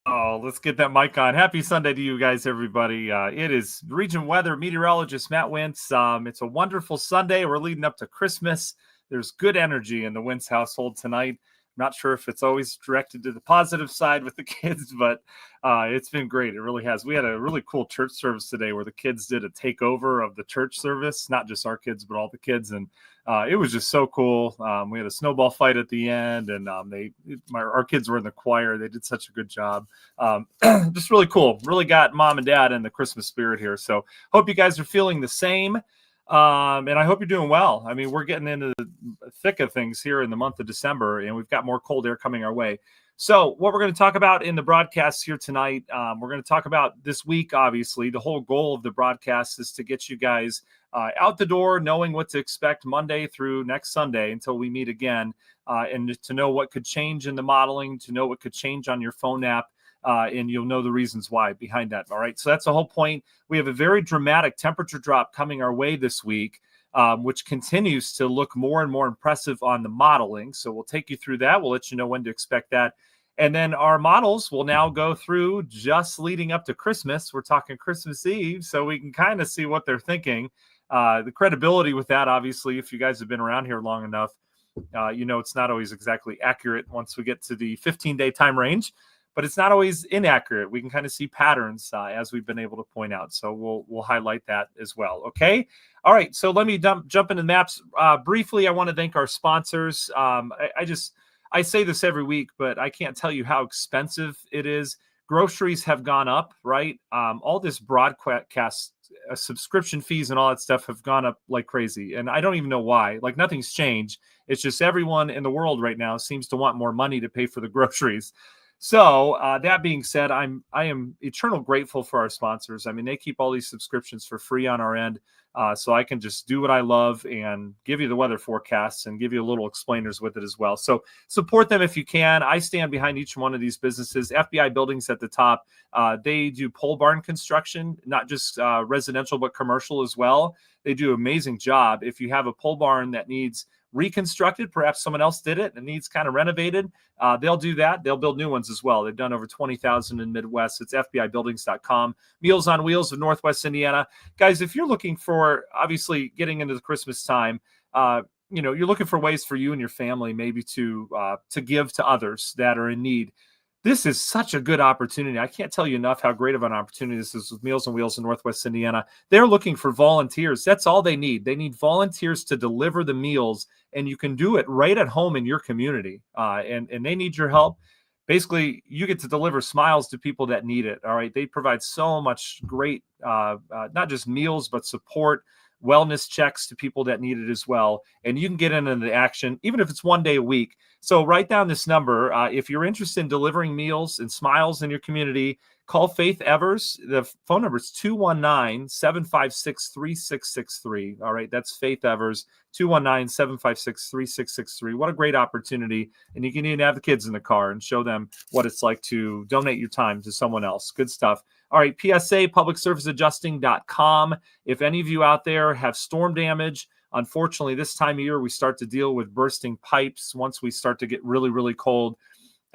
Oh, let's get that mic on. Happy Sunday to you guys, everybody. It is region weather meteorologist Matt Wentz. It's a wonderful Sunday. We're leading up to Christmas. There's good energy in the Wentz household tonight. I'm not sure if it's always directed to the positive side with the kids, but it's been great. It really has. We had a really cool church service today where the kids did a takeover of the church service, not just our kids, but all the kids. And it was just so cool. We had a snowball fight at the end, and our kids were in the choir. They did such a good job. Just really cool. Really got mom and dad in the Christmas spirit here. So hope you guys are feeling the same. And I hope you're doing well. I mean, we're getting into the thick of things here in the month of December, and we've got more cold air coming our way. So what we're going to talk about in the broadcast here tonight, we're going to talk about this week, obviously. The whole goal of the broadcast is to get you guys out the door, knowing what to expect Monday through next Sunday until we meet again, and to know what could change in the modeling, to know what could change on your phone app. And you'll know the reasons why behind that. All right. So that's the whole point. We have a very dramatic temperature drop coming our way this week, which continues to look more and more impressive on the modeling. So we'll take you through that. We'll let you know when to expect that. And then our models will now go through just leading up to Christmas. We're talking Christmas Eve, so we can kind of see what they're thinking. The credibility with that, obviously, if you guys have been around here long enough, it's not always exactly accurate once we get to the 15-day time range. But it's not always inaccurate. We can kind of see patterns as we've been able to point out. So we'll highlight that as well. Okay. All right. So let me jump into maps briefly. I want to thank our sponsors. I say this every week, but I can't tell you how expensive it is. Groceries have gone up, right? All this broadcast subscription fees and all that stuff have gone up like crazy. And I don't even know why. Like, nothing's changed. It's just everyone in the world right now seems to want more money to pay for the groceries. So that being said, I am eternal grateful for our sponsors. I mean, they keep all these subscriptions for free on our end, so I can just do what I love and give you the weather forecasts and give you a little explainers with it as well. So support them if you can. I stand behind each one of these businesses. FBI Buildings at the top. They do pole barn construction, not just residential, but commercial as well. They do an amazing job. If you have a pole barn that needs reconstructed, perhaps someone else did it and needs kind of renovated, they'll do that. They'll build new ones as well. They've done over 20,000 in Midwest. It's FBIbuildings.com. Meals on Wheels of Northwest Indiana. Guys, if you're looking for, obviously, getting into the Christmas time, you're looking for ways for you and your family maybe to give to others that are in need. This is such a good opportunity. I can't tell you enough how great of an opportunity this is with Meals on Wheels in Northwest Indiana. They're looking for volunteers. That's all they need. They need volunteers to deliver the meals, and you can do it right at home in your community. And they need your help. Basically, you get to deliver smiles to people that need it. All right. They provide so much great, not just meals, but support, wellness checks to people that need it as well. And you can get into the action, even if it's one day a week. So write down this number. If you're interested in delivering meals and smiles in your community, call Faith Evers. The phone number is 219-756-3663. All right, that's Faith Evers, 219-756-3663. What a great opportunity. And you can even have the kids in the car and show them what it's like to donate your time to someone else. Good stuff. All right, PSA, publicserviceadjusting.com. If any of you out there have storm damage, unfortunately, this time of year, we start to deal with bursting pipes once we start to get really, really cold,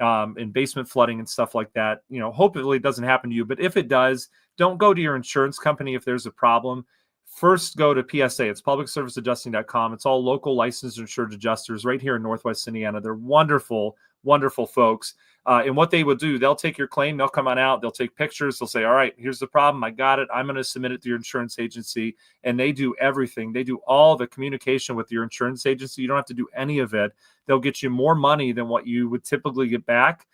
and basement flooding and stuff like that. Hopefully it doesn't happen to you. But if it does, don't go to your insurance company if there's a problem. First, go to PSA. It's publicserviceadjusting.com. It's all local licensed insured adjusters right here in Northwest Indiana. They're wonderful, wonderful folks. And what they will do, they'll take your claim, they'll come on out, they'll take pictures, they'll say, all right, here's the problem, I got it, I'm going to submit it to your insurance agency. And they do everything. They do all the communication with your insurance agency. You don't have to do any of it. They'll get you more money than what you would typically get back.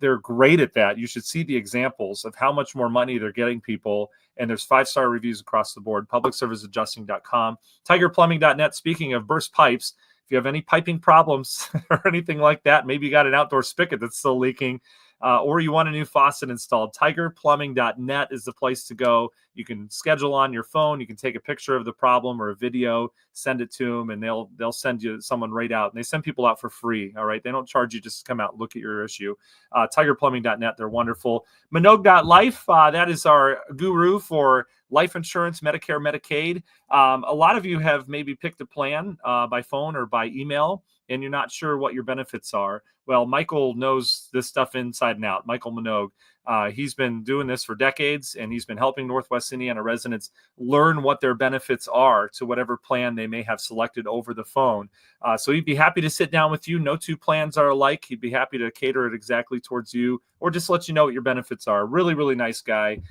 They're great at that. You should see the examples of how much more money they're getting people. And there's 5-star reviews across the board. Publicserviceadjusting.com. Tigerplumbing.net. Speaking of burst pipes, If you have any piping problems or anything like that, maybe you got an outdoor spigot that's still leaking, or you want a new faucet installed, tigerplumbing.net is the place to go. You can schedule on your phone. You can take a picture of the problem or a video, send it to them, and they'll send you someone right out. And they send people out for free. All right, they don't charge you just to come out and look at your issue. Tigerplumbing.net, they're wonderful. Minogue.life, that is our guru for life insurance, Medicare, Medicaid. A lot of you have maybe picked a plan by phone or by email, and you're not sure what your benefits are. Well, Michael knows this stuff inside and out. Michael Minogue. He's been doing this for decades, and he's been helping Northwest Indiana residents learn what their benefits are to whatever plan they may have selected over the phone. So he'd be happy to sit down with you. No two plans are alike. He'd be happy to cater it exactly towards you, or just let you know what your benefits are. Really, really nice guy.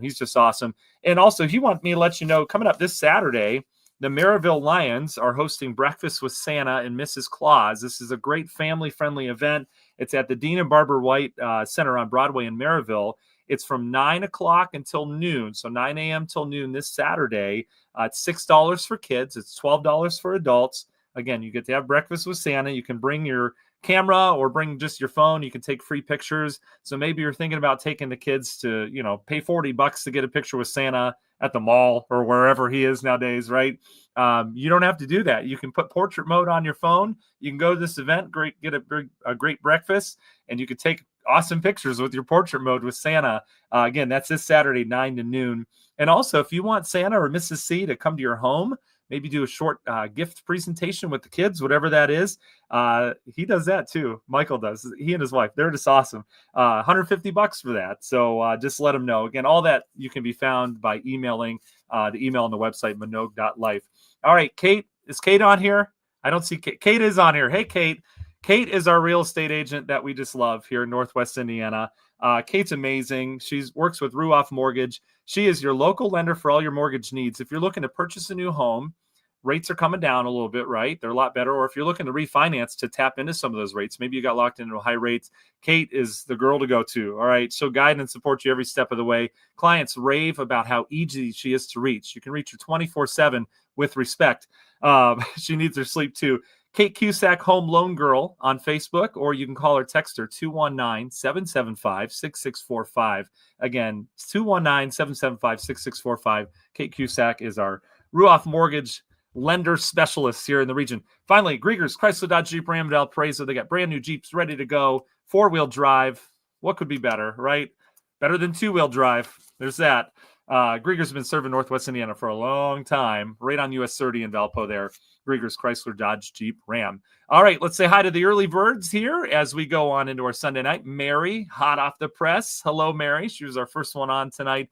He's just awesome. And also, he wanted me to let you know, coming up this Saturday, the Maryville Lions are hosting Breakfast with Santa and Mrs. Claus. This is a great family-friendly event. It's at the Dean and Barbara White Center on Broadway in Maryville. It's from 9 o'clock until noon, so 9 a.m. till noon this Saturday. It's $6 for kids. It's $12 for adults. Again, you get to have breakfast with Santa. You can bring your camera or bring just your phone. You can take free pictures. So maybe you're thinking about taking the kids to, pay $40 to get a picture with Santa at the mall or wherever he is nowadays, right? You don't have to do that. You can put portrait mode on your phone. You can go to this event, get a great breakfast, and you can take awesome pictures with your portrait mode with Santa. Again, that's this Saturday, 9 to noon. And also, if you want Santa or Mrs. C to come to your home, maybe do a short gift presentation with the kids, whatever that is. He does that too. Michael does. He and his wife, they're just awesome. $150 for that. So just let them know. Again, all that you can be found by emailing the email on the website, minogue.life. All right, Kate. Is Kate on here? I don't see Kate. Kate is on here. Hey, Kate. Kate is our real estate agent that we just love here in Northwest Indiana. Kate's amazing. She works with Ruoff Mortgage. She is your local lender for all your mortgage needs. If you're looking to purchase a new home, rates are coming down a little bit, right? They're a lot better. Or if you're looking to refinance to tap into some of those rates, maybe you got locked into high rates, Kate is the girl to go to. All right. She'll guide and support you every step of the way. Clients rave about how easy she is to reach. You can reach her 24/7 with respect. She needs her sleep too. Kate Cusack, Home Loan Girl on Facebook, or you can call or text her 219-775-6645. Again, 219-775-6645. Kate Cusack is our Ruoff Mortgage lender specialist here in the region. Finally, Grieger's Chrysler Dodge Jeep Ram Valparaiso. They got brand new Jeeps ready to go. 4-wheel drive. What could be better, right? Better than 2-wheel drive. There's that. Grieger's been serving Northwest Indiana for a long time, right on US 30 in Valpo there. Grieger's Chrysler Dodge Jeep Ram. All right, let's say hi to the early birds here as we go on into our Sunday night. Mary, hot off the press. Hello, Mary. She was our first one on tonight.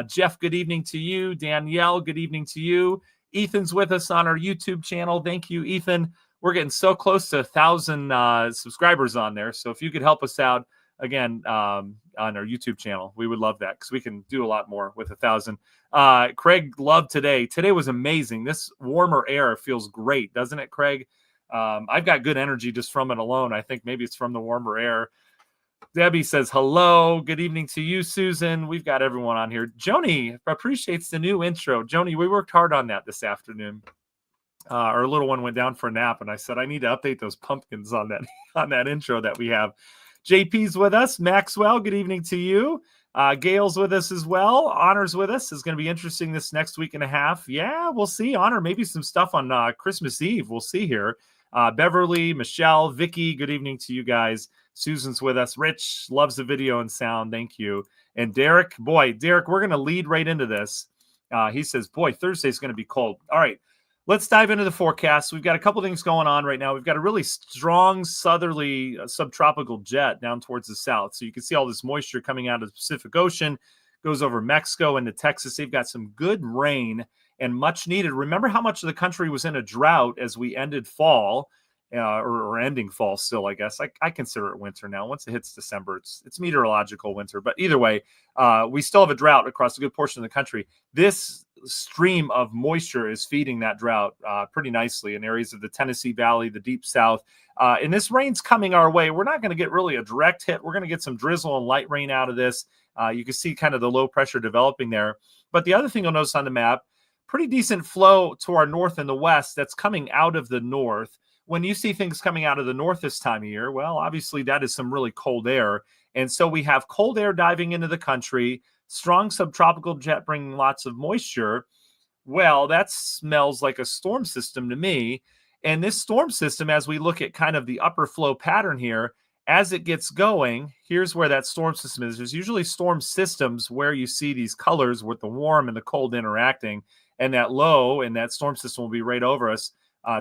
Jeff, good evening to you. Danielle, good evening to you. Ethan's with us on our YouTube channel. Thank you, Ethan. We're getting so close to 1,000 subscribers on there. So if you could help us out, again, on our YouTube channel, we would love that because we can do a lot more with 1,000. Craig loved today. Today was amazing. This warmer air feels great, doesn't it, Craig? I've got good energy just from it alone. I think maybe it's from the warmer air. Debbie says, hello. Good evening to you, Susan. We've got everyone on here. Joni appreciates the new intro. Joni, we worked hard on that this afternoon. Our little one went down for a nap, and I said, I need to update those pumpkins on that intro that we have. JP's with us. Maxwell, good evening to you. Gail's with us as well. Honor's with us. It's going to be interesting this next week and a half. Yeah, we'll see. Honor, maybe some stuff on Christmas Eve. We'll see here. Beverly, Michelle, Vicky, good evening to you guys. Susan's with us. Rich loves the video and sound. Thank you. And Derek, we're going to lead right into this. He says, Thursday's going to be cold. All right. Let's dive into the forecast. We've got a couple things going on right now. We've got a really strong southerly subtropical jet down towards the south. So you can see all this moisture coming out of the Pacific Ocean, goes over Mexico into Texas. They've got some good rain and much needed. Remember how much of the country was in a drought as we ended fall, or ending fall still, I guess. I consider it winter now. Once it hits December, it's meteorological winter. But either way, we still have a drought across a good portion of the country. This stream of moisture is feeding that drought pretty nicely in areas of the Tennessee Valley, the deep south. And this rain's coming our way. We're not going to get really a direct hit. We're going to get some drizzle and light rain out of this. You can see kind of the low pressure developing there. But the other thing you'll notice on the map, pretty decent flow to our north and the west that's coming out of the north. when you see things coming out of the north this time of year, well, obviously that is some really cold air. And so we have cold air diving into the country, strong subtropical jet bringing lots of moisture. Well, that smells like a storm system to me. And this storm system, as we look at kind of the upper flow pattern here, as it gets going, here's where that storm system is. There's usually storm systems where you see these colors with the warm and the cold interacting, and that low and that storm system will be right over us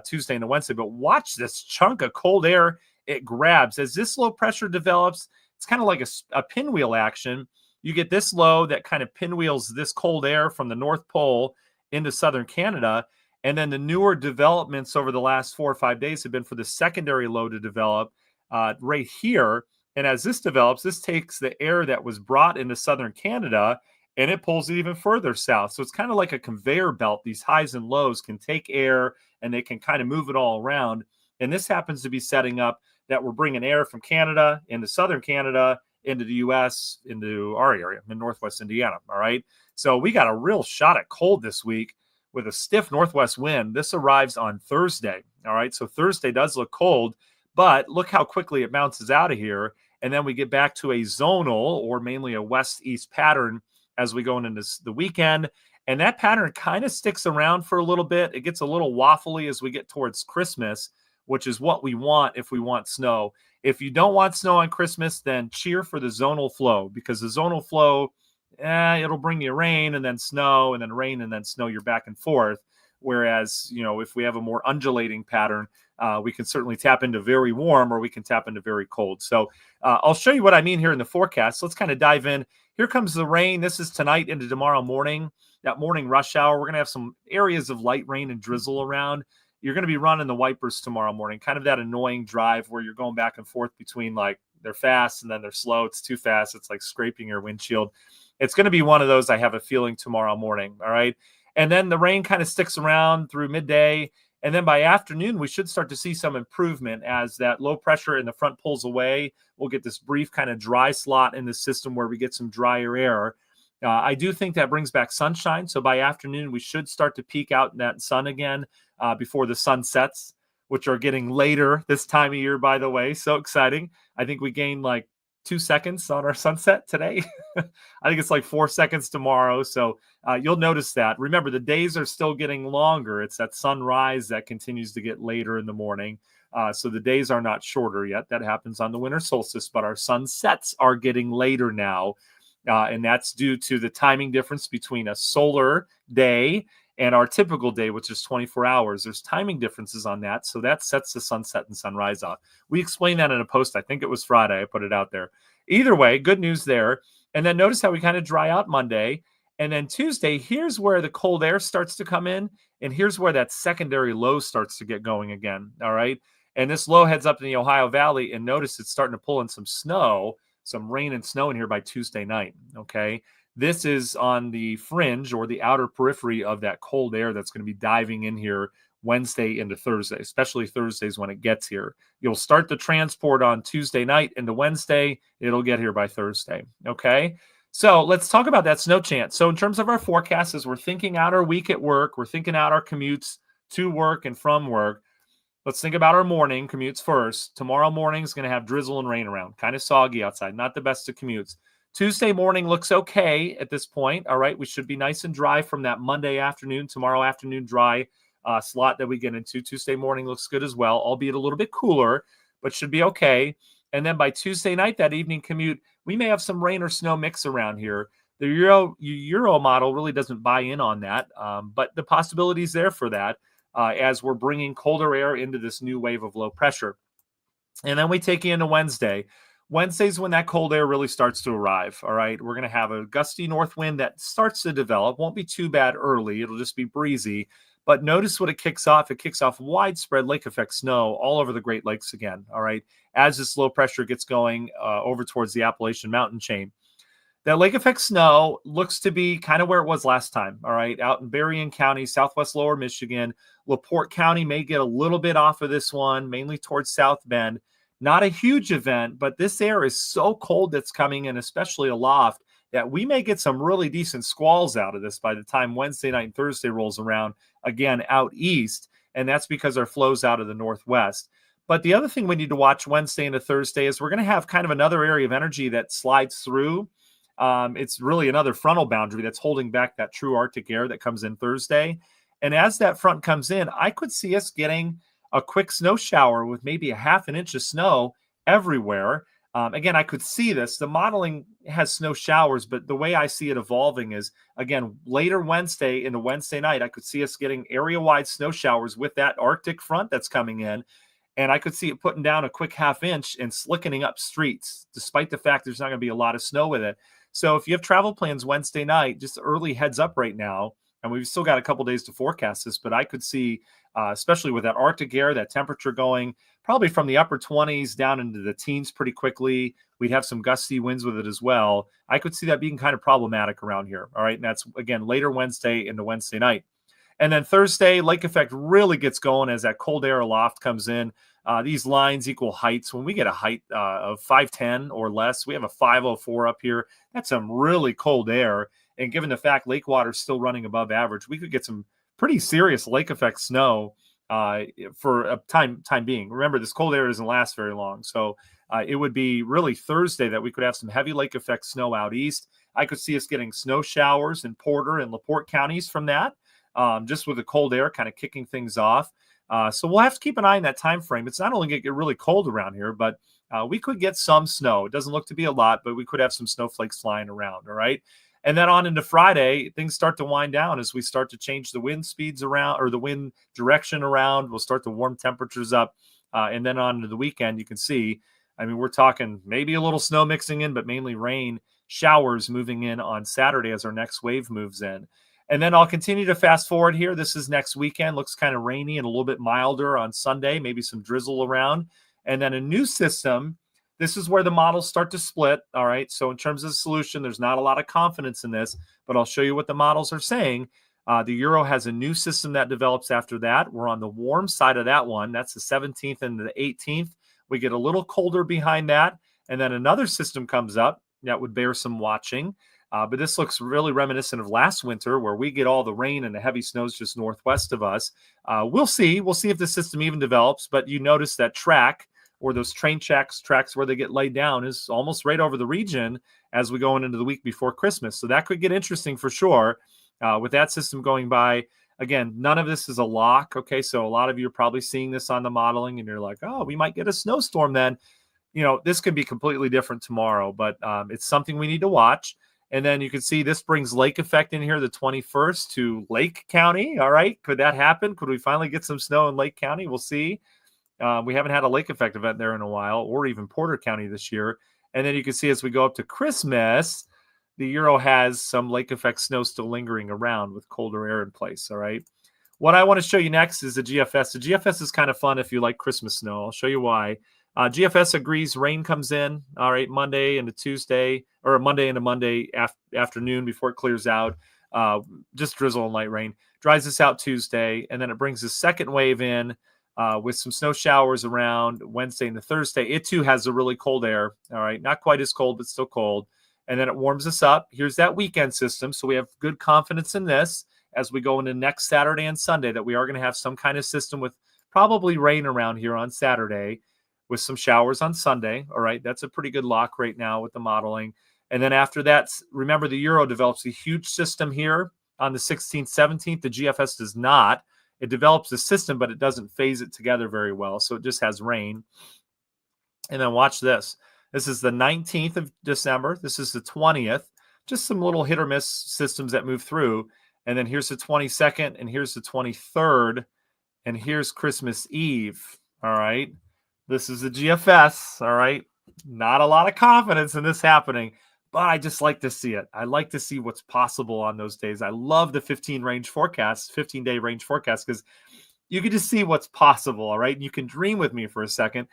Tuesday and Wednesday. But watch this chunk of cold air it grabs. As this low pressure develops, it's kind of like a pinwheel action. You get this low that kind of pinwheels this cold air from the North Pole into southern Canada. And then the newer developments over the last 4 or 5 days have been for the secondary low to develop right here. And as this develops, this takes the air that was brought into southern Canada and it pulls it even further south. So it's kind of like a conveyor belt. These highs and lows can take air and they can kind of move it all around. And this happens to be setting up that we're bringing air from Canada into southern Canada, into the U.S., into our area in northwest Indiana. All right. So we got a real shot at cold this week with a stiff northwest wind. This arrives on Thursday. All right. So Thursday does look cold, but look how quickly it bounces out of here. And then we get back to a zonal or mainly a west-east pattern as we go into the weekend. And that pattern kind of sticks around for a little bit. It gets a little waffly as we get towards Christmas, which is what we want if we want snow. If you don't want snow on Christmas, then cheer for the zonal flow, because the zonal flow, it'll bring you rain and then snow and then rain and then snow. You're back and forth. Whereas, if we have a more undulating pattern, we can certainly tap into very warm or we can tap into very cold. So I'll show you what I mean here in the forecast. So let's kind of dive in. Here comes the rain. This is tonight into tomorrow morning, that morning rush hour. We're going to have some areas of light rain and drizzle around. You're going to be running the wipers tomorrow morning, kind of that annoying drive where you're going back and forth between like they're fast and then they're slow. It's too fast. It's like scraping your windshield. It's going to be one of those, I have a feeling, tomorrow morning. All right. And then the rain kind of sticks around through midday. And then by afternoon, we should start to see some improvement as that low pressure in the front pulls away. We'll get this brief kind of dry slot in the system where we get some drier air. I do think that brings back sunshine. So by afternoon, we should start to peek out in that sun again before the sun sets, which are getting later this time of year, by the way. So exciting. I think we gained like 2 seconds on our sunset today. I think it's like 4 seconds tomorrow. So you'll notice that. Remember, the days are still getting longer. It's that sunrise that continues to get later in the morning. So the days are not shorter yet. That happens on the winter solstice, but our sunsets are getting later now. And that's due to the timing difference between a solar day and our typical day, which is 24 hours. There's timing differences on that. So that sets the sunset and sunrise off. We explained that in a post. I think it was Friday. I put it out there. Either way, good news there. And then notice how we kind of dry out Monday. And then Tuesday, here's where the cold air starts to come in. And here's where that secondary low starts to get going again. All right. And this low heads up in the Ohio Valley. And notice it's starting to pull in some snow, some rain and snow in here by Tuesday night. Okay. This is on the fringe or the outer periphery of that cold air that's going to be diving in here Wednesday into Thursday, especially Thursdays when it gets here. You'll start the transport on Tuesday night into Wednesday. It'll get here by Thursday. Okay. So let's talk about that snow chance. So in terms of our forecast, as we're thinking out our week at work, we're thinking out our commutes to work and from work. Let's think about our morning commutes first. Tomorrow morning is going to have drizzle and rain around, kind of soggy outside, not the best of commutes. Tuesday morning looks okay at this point. All right, we should be nice and dry from that Monday afternoon, tomorrow afternoon dry slot that we get into. Tuesday morning looks good as well, albeit a little bit cooler, but should be okay. And then by Tuesday night, that evening commute, we may have some rain or snow mix around here. The Euro model really doesn't buy in on that, but the possibility is there for that as we're bringing colder air into this new wave of low pressure. And then we take you into Wednesday. Wednesday's when that cold air really starts to arrive. All right. We're going to have a gusty north wind that starts to develop. Won't be too bad early. It'll just be breezy. But notice what it kicks off. It kicks off widespread lake effect snow all over the Great Lakes again. All right. As this low pressure gets going over towards the Appalachian mountain chain. That lake effect snow looks to be kind of where it was last time. All right. Out in Berrien County, southwest lower Michigan. LaPorte County may get a little bit off of this one, mainly towards South Bend. Not a huge event, but this air is so cold that's coming in, especially aloft, that we may get some really decent squalls out of this by the time Wednesday night and Thursday rolls around, again, out east. and that's because our flow's out of the northwest. But the other thing we need to watch Wednesday into Thursday is we're going to have kind of another area of energy that slides through. It's really another frontal boundary that's holding back that true Arctic air that comes in Thursday. And as that front comes in, I could see us getting a quick snow shower with maybe a half an inch of snow everywhere. Again, I could see this. The modeling has snow showers, but the way I see it evolving is, again, later Wednesday into Wednesday night, I could see us getting area-wide snow showers with that Arctic front that's coming in. And I could see it putting down a quick half inch and slickening up streets, despite the fact there's not going to be a lot of snow with it. So if you have travel plans Wednesday night, just early heads up right now, and we've still got a couple days to forecast this, but I could see, especially with that Arctic air, that temperature going probably from the upper 20s down into the teens pretty quickly. We'd have some gusty winds with it as well. I could see that being kind of problematic around here. All right. And that's, again, later Wednesday into Wednesday night. And then Thursday, lake effect really gets going as that cold air aloft comes in. These lines equal heights. When we get a height of 510 or less, we have a 504 up here. That's some really cold air. And given the fact lake water is still running above average, we could get some pretty serious lake effect snow for a time being. Remember, this cold air doesn't last very long. So it would be really Thursday that we could have some heavy lake effect snow out east. I could see us getting snow showers in Porter and LaPorte counties from that. Just with the cold air kind of kicking things off. So we'll have to keep an eye on that time frame. It's not only going to get really cold around here, but we could get some snow. It doesn't look to be a lot, but we could have some snowflakes flying around, all right? And then on into Friday, things start to wind down as we start to change the wind speeds around or the wind direction around. We'll start to warm temperatures up. And then on into the weekend, you can see, I mean, we're talking maybe a little snow mixing in, but mainly rain showers moving in on Saturday as our next wave moves in. And then I'll continue to fast forward here. This is next weekend. Looks kind of rainy and a little bit milder on Sunday, maybe some drizzle around. And then a new system. This is where the models start to split. All right. So in terms of the solution, there's not a lot of confidence in this, but I'll show you what the models are saying. The Euro has a new system that develops after that. We're on the warm side of that one. That's the 17th and the 18th. We get a little colder behind that. And then another system comes up that would bear some watching. But this looks really reminiscent of last winter where we get all the rain and the heavy snows just northwest of us. We'll see. We'll see if the system even develops. But you notice that track or those train tracks where they get laid down is almost right over the region as we go into the week before Christmas. So that could get interesting for sure with that system going by. Again, none of this is a lock. Okay, so a lot of you are probably seeing this on the modeling and you're like, oh, we might get a snowstorm then. You know, this could be completely different tomorrow, but it's something we need to watch. And then you can see this brings lake effect in here, the 21st to Lake County. All right. Could that happen? Could we finally get some snow in Lake County? We'll see. We haven't had a lake effect event there in a while, or even Porter County this year. And then you can see as we go up to Christmas, the Euro has some lake effect snow still lingering around with colder air in place. All right. What I want to show you next is the GFS. The GFS is kind of fun if you like Christmas snow. I'll show you why. GFS agrees rain comes in, all right, Monday into Tuesday, or Monday into Monday afternoon before it clears out. Just drizzle and light rain. Dries us out Tuesday, and then it brings the second wave in with some snow showers around Wednesday and Thursday. It, too, has a really cold air, all right, not quite as cold, but still cold. And then it warms us up. Here's that weekend system, so we have good confidence in this as we go into next Saturday and Sunday that we are going to have some kind of system with probably rain around here on Saturday, with some showers on Sunday. All right. That's a pretty good lock right now with the modeling. And then after that, remember the Euro develops a huge system here on the 16th, 17th. The GFS does not. It develops the system, but it doesn't phase it together very well. So it just has rain. And then watch this. This is the 19th of December. This is the 20th. Just some little hit or miss systems that move through. And then here's the 22nd, and here's the 23rd, and here's Christmas Eve. All right. This is the GFS, all right? Not a lot of confidence in this happening, but I just like to see it. I like to see what's possible on those days. I love the 15-day range forecast, because you can just see what's possible, all right? And you can dream with me for a second.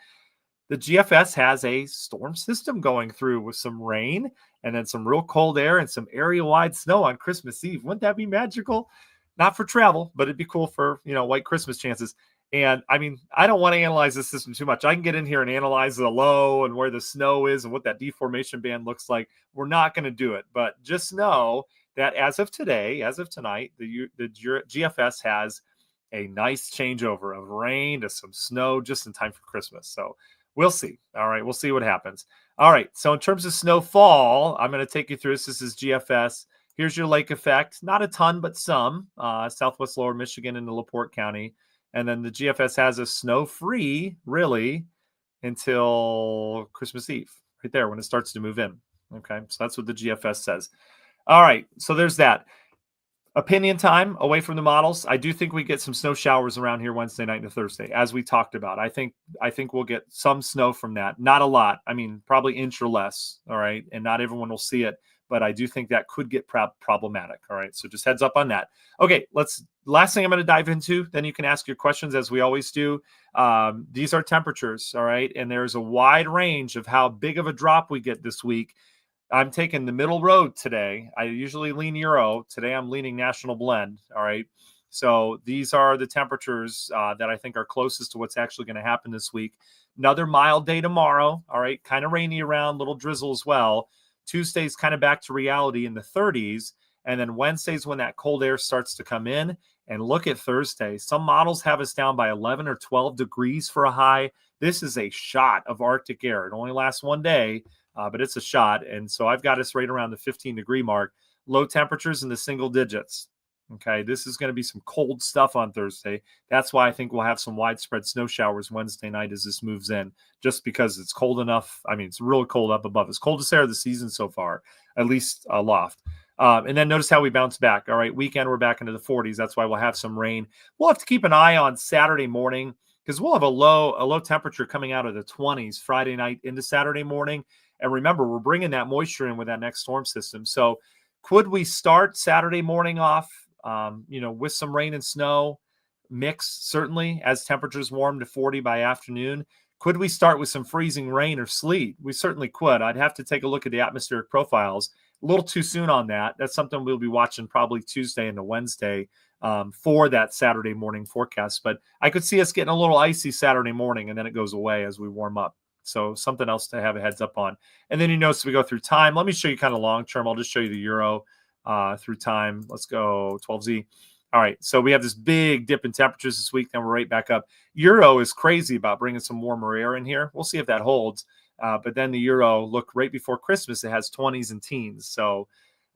The GFS has a storm system going through with some rain and then some real cold air and some area-wide snow on Christmas Eve. Wouldn't that be magical? Not for travel, but it'd be cool for, white Christmas chances. And I mean, I don't want to analyze this system too much. I can get in here and analyze the low and where the snow is and what that deformation band looks like. We're not going to do it, but just know that as of today, as of tonight, the GFS has a nice changeover of rain to some snow just in time for Christmas. So we'll see. All right, we'll see what happens. All right, so in terms of snowfall, I'm going to take you through this. This is GFS. Here's your lake effect. Not a ton, but some. Southwest Lower Michigan into LaPorte County. And then the GFS has us snow-free, really, until Christmas Eve, right there when it starts to move in. Okay, so that's what the GFS says. All right, so there's that. Opinion time away from the models. I do think we get some snow showers around here Wednesday night and Thursday, as we talked about. I think we'll get some snow from that. Not a lot. I mean, probably inch or less. All right, and not everyone will see it, but I do think that could get problematic. All right, so just heads up on that. Okay, last thing I'm going to dive into. Then you can ask your questions as we always do. These are temperatures. All right, and there's a wide range of how big of a drop we get this week. I'm taking the middle road today. I usually lean Euro. Today I'm leaning National Blend. All right. So these are the temperatures that I think are closest to what's actually going to happen this week. Another mild day tomorrow. All right. Kind of rainy around, little drizzle as well. Tuesday's kind of back to reality in the 30s. And then Wednesday's when that cold air starts to come in. And look at Thursday. Some models have us down by 11 or 12 degrees for a high. This is a shot of Arctic air. It only lasts one day. But it's a shot. And so I've got us right around the 15-degree mark. Low temperatures in the single digits. Okay, this is going to be some cold stuff on Thursday. That's why I think we'll have some widespread snow showers Wednesday night as this moves in, just because it's cold enough. I mean, it's really cold up above. It's coldest air of the season so far, at least aloft. And then notice how we bounce back. All right, weekend, we're back into the 40s. That's why we'll have some rain. We'll have to keep an eye on Saturday morning because we'll have a low temperature coming out of the 20s Friday night into Saturday morning. And remember, we're bringing that moisture in with that next storm system. So could we start Saturday morning off, with some rain and snow mix, certainly, as temperatures warm to 40 by afternoon? Could we start with some freezing rain or sleet? We certainly could. I'd have to take a look at the atmospheric profiles. A little too soon on that. That's something we'll be watching probably Tuesday into Wednesday for that Saturday morning forecast. But I could see us getting a little icy Saturday morning, and then it goes away as we warm up. So something else to have a heads up on. And then you notice we go through time. Let me show you kind of long term. I'll just show you the Euro through time. Let's go 12Z. All right. So we have this big dip in temperatures this week. Then we're right back up. Euro is crazy about bringing some warmer air in here. We'll see if that holds. But then the Euro, look, right before Christmas, it has 20s and teens. So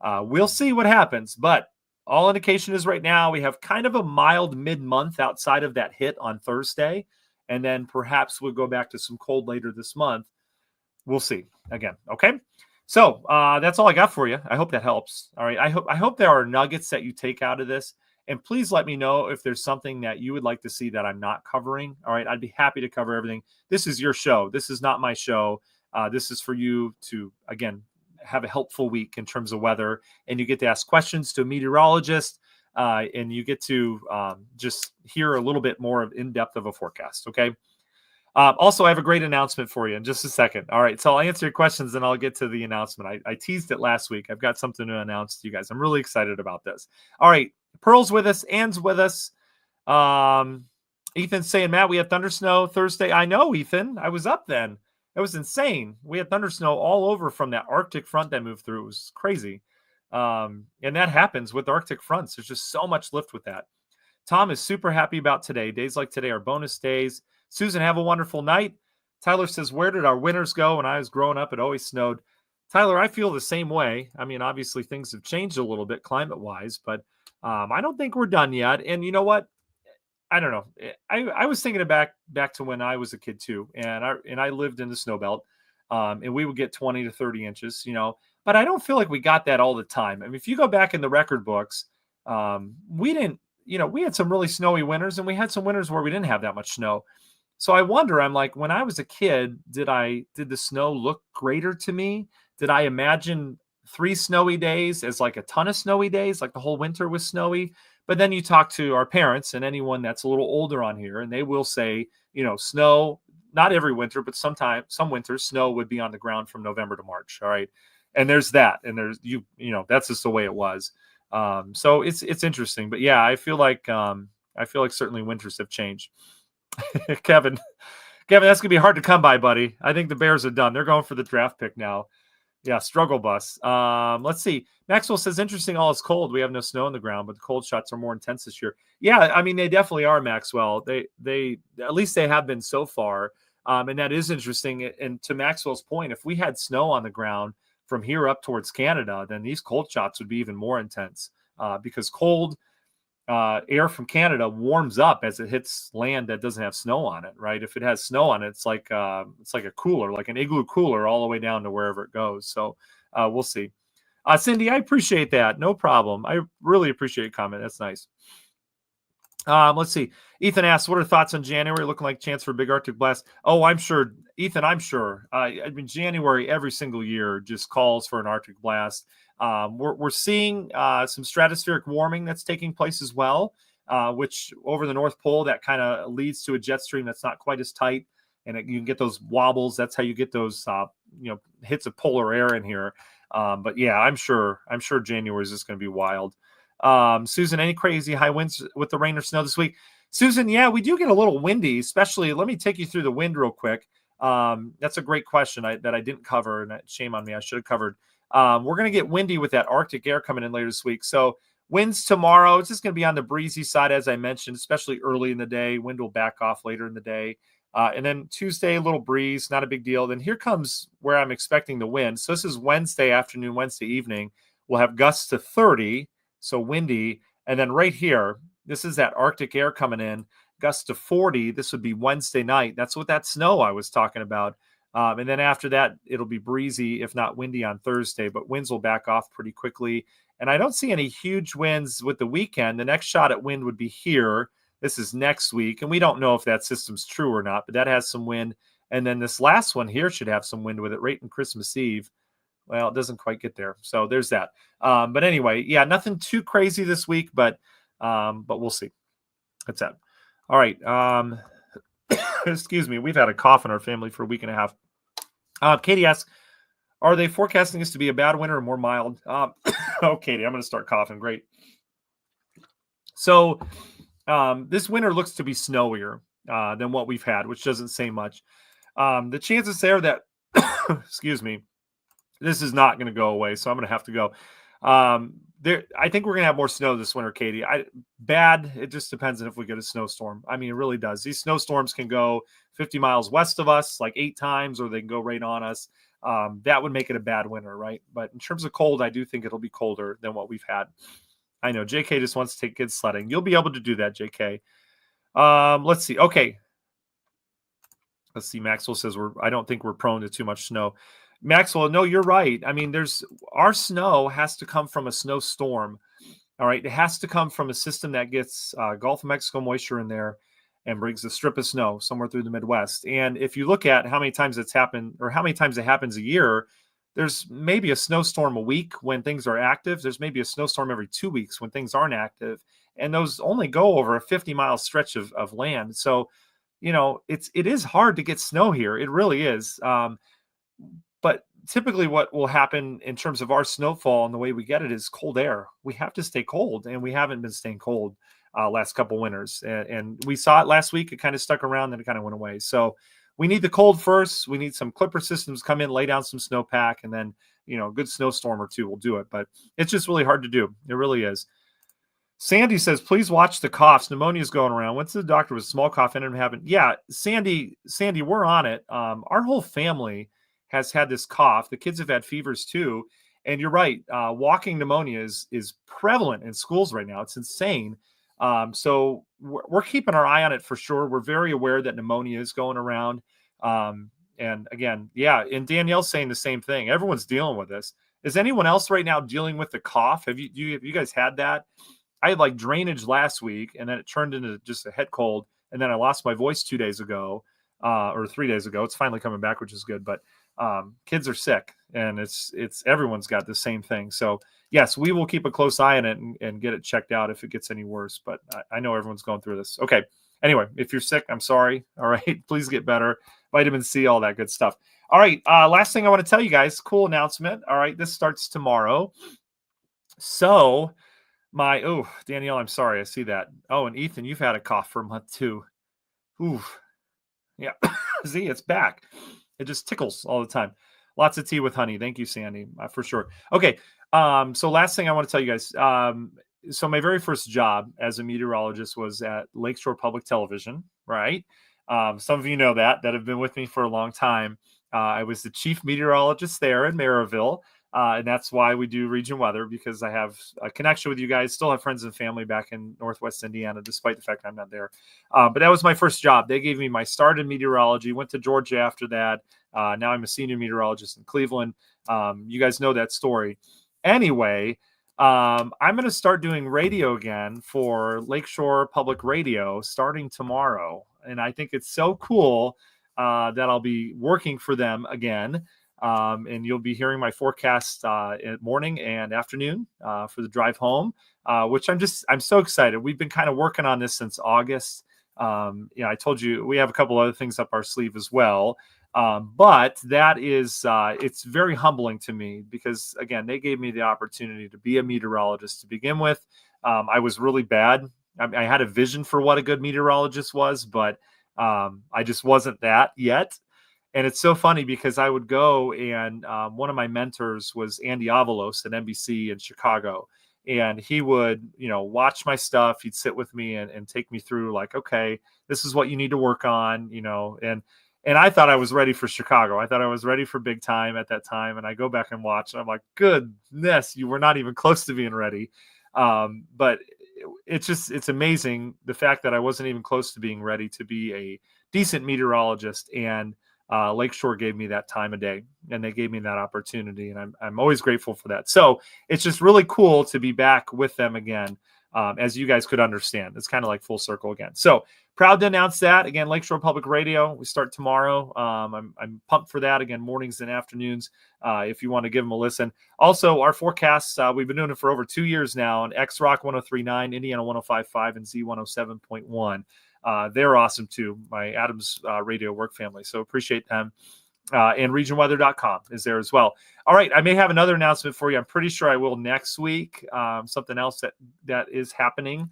we'll see what happens. But all indication is right now we have kind of a mild mid-month outside of that hit on Thursday. And then perhaps we'll go back to some cold later this month. We'll see again. Okay. So that's all I got for you. I hope that helps. All right. I hope there are nuggets that you take out of this. And please let me know if there's something that you would like to see that I'm not covering. All right. I'd be happy to cover everything. This is your show. This is not my show. This is for you to, again, have a helpful week in terms of weather. And you get to ask questions to a meteorologist. And you get to just hear a little bit more of in-depth of a forecast, okay? Also, I have a great announcement for you in just a second. All right, so I'll answer your questions and I'll get to the announcement. I teased it last week. I've got something to announce to you guys. I'm really excited about this. All right, Pearl's with us. Ann's with us. Ethan's saying, Matt, we had thunder snow Thursday. I know, Ethan. I was up then. It was insane. We had thunder snow all over from that Arctic front that moved through. It was crazy. And that happens with Arctic fronts. There's just so much lift with that. Tom is super happy about today. Days like today are bonus days. Susan, have a wonderful night. Tyler says, where did our winters go? When I was growing up, it always snowed. Tyler, I feel the same way. I mean, obviously things have changed a little bit climate-wise, but I don't think we're done yet. And you know what? I don't know. I was thinking back to when I was a kid too, and I lived in the snow belt, and we would get 20 to 30 inches, but I don't feel like we got that all the time. I mean, if you go back in the record books, we didn't, we had some really snowy winters and we had some winters where we didn't have that much snow. So I wonder, I'm like, when I was a kid, did the snow look greater to me? Did I imagine 3 snowy days as like a ton of snowy days, like the whole winter was snowy? But then you talk to our parents and anyone that's a little older on here, and they will say, snow, not every winter, but some winters, snow would be on the ground from November to March. All right. And there's that. And there's, that's just the way it was. So it's interesting. But yeah, I feel like certainly winters have changed. Kevin, that's going to be hard to come by, buddy. I think the Bears are done. They're going for the draft pick now. Yeah, struggle bus. Let's see. Maxwell says, interesting. All is cold. We have no snow on the ground, but the cold shots are more intense this year. Yeah, I mean they definitely are, Maxwell. They at least they have been so far, and that is interesting. And to Maxwell's point, if we had snow on the ground from here up towards Canada, then these cold shots would be even more intense because cold air from Canada warms up as it hits land that doesn't have snow on it, right? If it has snow on it, it's like a cooler, like an igloo cooler, all the way down to wherever it goes. So we'll see. Cindy, I appreciate that. No problem. I really appreciate your comment. That's nice. Let's see. Ethan asks, "What are thoughts on January? Looking like chance for a big Arctic blast?" Oh, I'm sure, Ethan. I'm sure. I mean, January every single year just calls for an Arctic blast. We're seeing some stratospheric warming that's taking place as well, which over the North Pole that kind of leads to a jet stream that's not quite as tight, and you can get those wobbles. That's how you get those hits of polar air in here. But yeah, I'm sure January is just going to be wild. Susan, any crazy high winds with the rain or snow this week? Susan, yeah, we do get a little windy, especially. Let me take you through the wind real quick. That's a great question that I didn't cover, and shame on me, I should have covered. We're going to get windy with that Arctic air coming in later this week. So winds tomorrow, it's just going to be on the breezy side, as I mentioned, especially early in the day. Wind will back off later in the day. And then Tuesday, a little breeze, not a big deal. Then here comes where I'm expecting the wind. So this is Wednesday afternoon, Wednesday evening. We'll have gusts to 30. So windy. And then right here, this is that Arctic air coming in, gusts to 40. This would be Wednesday night. That's what that snow I was talking about. And then after that, it'll be breezy, if not windy on Thursday, but winds will back off pretty quickly. And I don't see any huge winds with the weekend. The next shot at wind would be here. This is next week. And we don't know if that system's true or not, but that has some wind. And then this last one here should have some wind with it right in Christmas Eve. Well, it doesn't quite get there. So there's that. But anyway, yeah, nothing too crazy this week, but we'll see. That's that. All right. Excuse me. We've had a cough in our family for a week and a half. Katie asks, are they forecasting this to be a bad winter or more mild? Oh, Katie, I'm going to start coughing. Great. So this winter looks to be snowier than what we've had, which doesn't say much. The chances there that, excuse me, this is not going to go away, so I'm going to have to go. I think we're going to have more snow this winter, Katie. Bad. It just depends on if we get a snowstorm. I mean, it really does. These snowstorms can go 50 miles west of us, like 8 times, or they can go right on us. That would make it a bad winter, right? But in terms of cold, I do think it'll be colder than what we've had. I know JK just wants to take kids sledding. You'll be able to do that, JK. Let's see. Okay. Let's see. Maxwell says I don't think we're prone to too much snow. Maxwell, no, you're right. I mean, our snow has to come from a snowstorm. All right. It has to come from a system that gets Gulf of Mexico moisture in there and brings a strip of snow somewhere through the Midwest. And if you look at how many times it's happened or how many times it happens a year, there's maybe a snowstorm a week when things are active. There's maybe a snowstorm every 2 weeks when things aren't active. And those only go over a 50-mile stretch of land. So, it is hard to get snow here. It really is. But typically what will happen in terms of our snowfall and the way we get it is cold air. We have to stay cold, and we haven't been staying cold last couple winters. And we saw it last week. It kind of stuck around, then it kind of went away. So we need the cold first. We need some clipper systems come in, lay down some snowpack, and then, a good snowstorm or two will do it. But it's just really hard to do. It really is. Sandy says, please watch the coughs. Pneumonia is going around. Went to the doctor with small cough and having. Yeah, Sandy, we're on it. Our whole family has had this cough. The kids have had fevers too. And you're right. Walking pneumonia is prevalent in schools right now. It's insane. So we're keeping our eye on it for sure. We're very aware that pneumonia is going around. And again, yeah. And Danielle's saying the same thing. Everyone's dealing with this. Is anyone else right now dealing with the cough? Have you guys had that? I had like drainage last week, and then it turned into just a head cold. And then I lost my voice 2 days ago, or 3 days ago. It's finally coming back, which is good. But kids are sick, and it's everyone's got the same thing. So yes, we will keep a close eye on it and get it checked out if it gets any worse. But I know everyone's going through this. Okay. Anyway, if you're sick, I'm sorry. All right. Please get better. Vitamin C, all that good stuff. All right. Last thing I want to tell you guys, cool announcement. All right. This starts tomorrow. So Danielle, I'm sorry. I see that. Oh, and Ethan, you've had a cough for a month too. Ooh. Yeah. See, it's back. It just tickles all the time. Lots of tea with honey. Thank you, Sandy, for sure. Okay. So last thing I want to tell you guys. So my very first job as a meteorologist was at Lakeshore Public Television, right? Some of you know that have been with me for a long time. I was the chief meteorologist there in Maryville. And that's why we do region weather, because I have a connection with you guys, still have friends and family back in Northwest Indiana, despite the fact I'm not there. But that was my first job. They gave me my start in meteorology, went to Georgia after that. Now I'm a senior meteorologist in Cleveland. You guys know that story. Anyway, I'm going to start doing radio again for Lakeshore Public Radio starting tomorrow. And I think it's so cool that I'll be working for them again. And you'll be hearing my forecast in morning and afternoon for the drive home, which I'm so excited. We've been kind of working on this since August. I told you we have a couple other things up our sleeve as well. But that is, it's very humbling to me because, again, they gave me the opportunity to be a meteorologist to begin with. I was really bad. I had a vision for what a good meteorologist was, but I just wasn't that yet. And it's so funny because I would go and one of my mentors was Andy Avalos at NBC in Chicago. And he would, watch my stuff. He'd sit with me and take me through like, okay, this is what you need to work on, and I thought I was ready for Chicago. I thought I was ready for big time at that time. And I go back and watch and I'm like, goodness, you were not even close to being ready. But it's amazing the fact that I wasn't even close to being ready to be a decent meteorologist. And Lakeshore gave me that time of day and they gave me that opportunity. And I'm always grateful for that. So it's just really cool to be back with them again. As you guys could understand, it's kind of like full circle again. So proud to announce that again, Lakeshore Public Radio. We start tomorrow. I'm pumped for that again, mornings and afternoons. If you want to give them a listen. Also, our forecasts, we've been doing it for over 2 years now on X Rock 103.9, Indiana 105.5, and Z 107.1. They're awesome too. My Adams radio work family. So appreciate them. And regionweather.com is there as well. All right. I may have another announcement for you. I'm pretty sure I will next week. Something else that is happening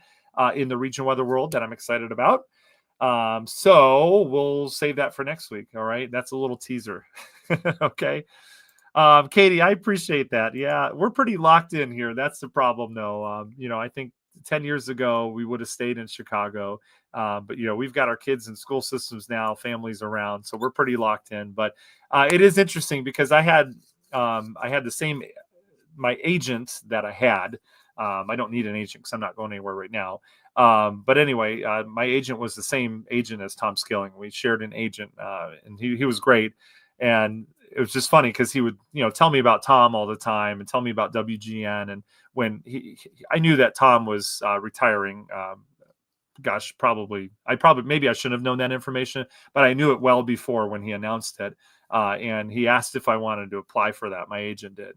in the region weather world that I'm excited about. So we'll save that for next week. All right. That's a little teaser. Okay. Katie, I appreciate that. Yeah, we're pretty locked in here. That's the problem though. I think 10 years ago we would have stayed in Chicago. But we've got our kids in school systems now, families around, so we're pretty locked in. But it is interesting because I had the same my agent that I had. I don't need an agent because I'm not going anywhere right now. But anyway, my agent was the same agent as Tom Skilling. We shared an agent, and he was great. And it was just funny because he would tell me about Tom all the time and tell me about WGN. And when I knew that Tom was retiring. Maybe I shouldn't have known that information, but I knew it well before when he announced it. And he asked if I wanted to apply for that. My agent did.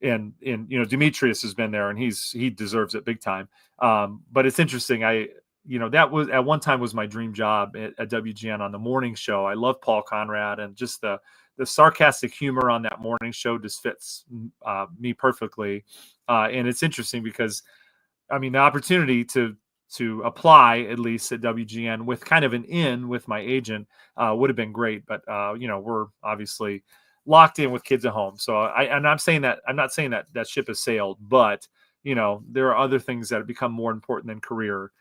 And Demetrius has been there and he deserves it big time. But it's interesting. That was at one time was my dream job at WGN on the morning show. I love Paul Conrad and just the sarcastic humor on that morning show just fits me perfectly. And it's interesting because, the opportunity to apply at least at WGN with kind of an in with my agent would have been great. But, we're obviously locked in with kids at home. So I'm not saying that ship has sailed, but, there are other things that have become more important than career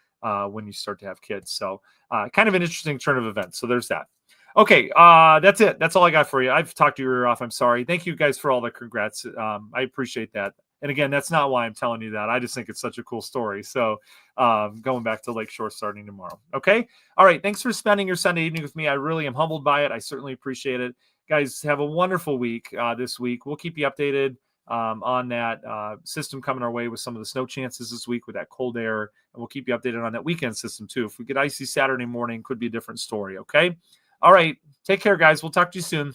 when you start to have kids. So kind of an interesting turn of events. So there's that. Okay, that's it. That's all I got for you. I've talked your ear off. I'm sorry. Thank you guys for all the congrats. I appreciate that. And again, that's not why I'm telling you that. I just think it's such a cool story. So going back to Lakeshore starting tomorrow. Okay. All right. Thanks for spending your Sunday evening with me. I really am humbled by it. I certainly appreciate it. Guys, have a wonderful week this week. We'll keep you updated on that system coming our way with some of the snow chances this week with that cold air. And we'll keep you updated on that weekend system too. If we get icy Saturday morning, could be a different story. Okay. All right. Take care, guys. We'll talk to you soon.